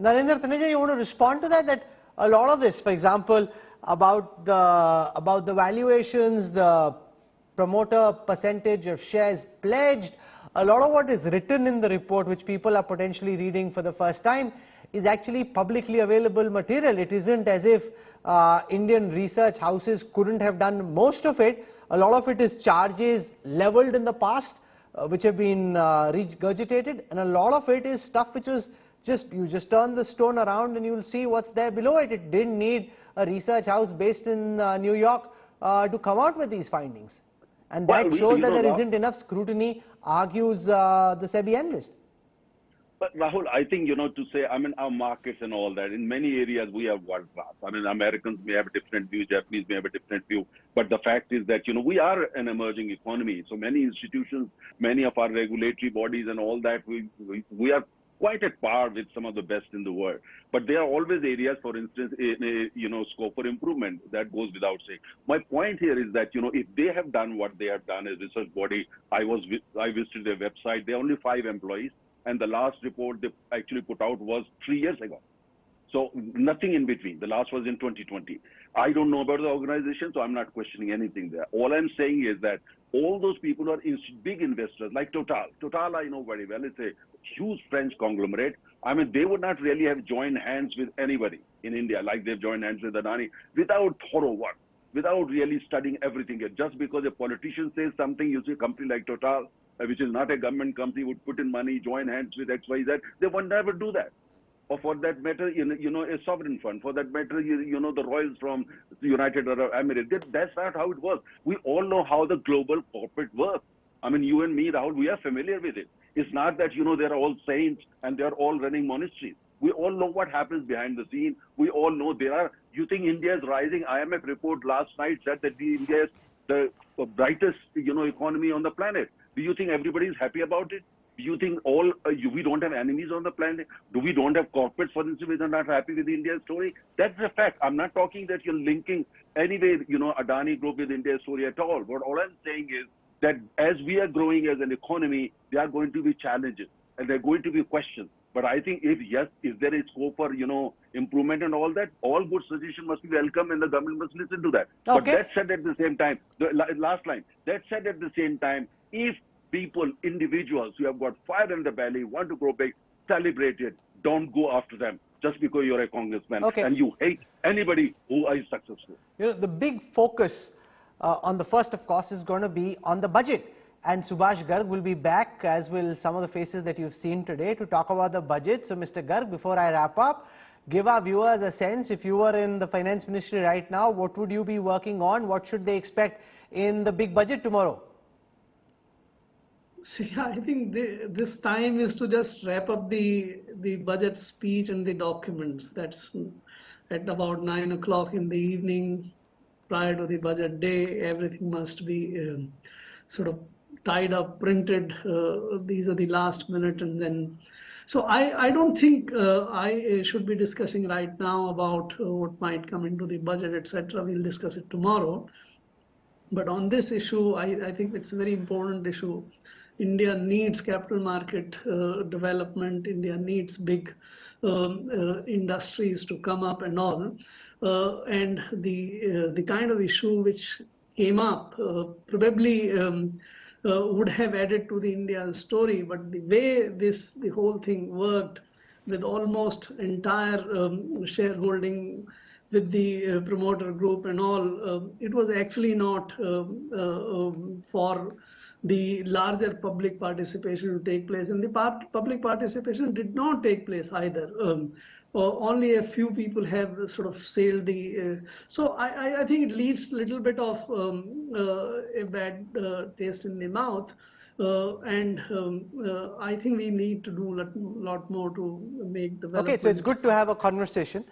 Narendra Taneja, you want to respond to that? That a lot of this, for example, about the valuations, the promoter percentage of shares pledged, a lot of what is written in the report, which people are potentially reading for the first time, is actually publicly available material. It isn't as if Indian research houses couldn't have done most of it. A lot of it is charges leveled in the past, which have been regurgitated, and a lot of it is stuff which was you just turn the stone around and you'll see what's there below it. It didn't need a research house based in New York to come out with these findings. And that shows that there isn't enough scrutiny, argues the SEBI analyst. But Rahul, I think, to say, our markets and all that, in many areas we have world class. Americans may have a different view, Japanese may have a different view. But the fact is that, we are an emerging economy. So many institutions, many of our regulatory bodies and all that, we are quite at par with some of the best in the world. But there are always areas, for instance, scope for improvement. That goes without saying. My point here is that, if they have done what they have done as a research body, I visited their website, there are only 5 employees. And the last report they actually put out was 3 years ago. So nothing in between. The last was in 2020. I don't know about the organization, so I'm not questioning anything there. All I'm saying is that all those people are big investors like Total. Total I know very well. It's a huge French conglomerate. They would not really have joined hands with anybody in India like they've joined hands with Adani without thorough work, without really studying everything. Just because a politician says something, you see a company like Total, which is not a government company, would put in money, join hands with XYZ, they would never do that. Or for that matter, a sovereign fund. For that matter, the royals from the United Arab Emirates. That's not how it works. We all know how the global corporate works. You and me, Rahul, we are familiar with it. It's not that, they're all saints and they're all running monasteries. We all know what happens behind the scene. We all know you think India is rising? IMF report last night said that India is the brightest, economy on the planet. Do you think everybody is happy about it? Do you think we don't have enemies on the planet? Do we don't have corporates, for instance, which are not happy with India's story? That's a fact. I'm not talking that you're linking anyway, Adani Group with India's story at all. But all I'm saying is that as we are growing as an economy, there are going to be challenges and there are going to be questions. But I think if yes, is there a scope for, improvement and all that, all good suggestions must be welcome and the government must listen to that. Okay. But that said at the same time, the last line, that said at the same time, if people, individuals who have got fire in the belly, want to grow big, celebrate it, don't go after them just because you're a congressman and you hate anybody who is successful. The big focus on the first, of course, is going to be on the budget. And Subhash Garg will be back, as will some of the faces that you've seen today, to talk about the budget. So, Mr. Garg, before I wrap up, give our viewers a sense, if you were in the finance ministry right now, what would you be working on? What should they expect in the big budget tomorrow? See, I think this time is to just wrap up the budget speech and the documents. That's at about 9 o'clock in the evening, prior to the budget day. Everything must be sort of tied up, printed. These are the last minute, and then. So I don't think I should be discussing right now about what might come into the budget, etc. We'll discuss it tomorrow. But on this issue, I think it's a very important issue. India needs capital market development. India needs big industries to come up and all. And the kind of issue which came up probably would have added to the India story. But the way the whole thing worked, with almost entire shareholding with the promoter group and all, it was actually not for the larger public participation to take place, and the public participation did not take place either. Only a few people have sort of sailed the. So I think it leaves a little bit of a bad taste in the mouth, and I think we need to do a lot more to make development. Okay, so it's good to have a conversation.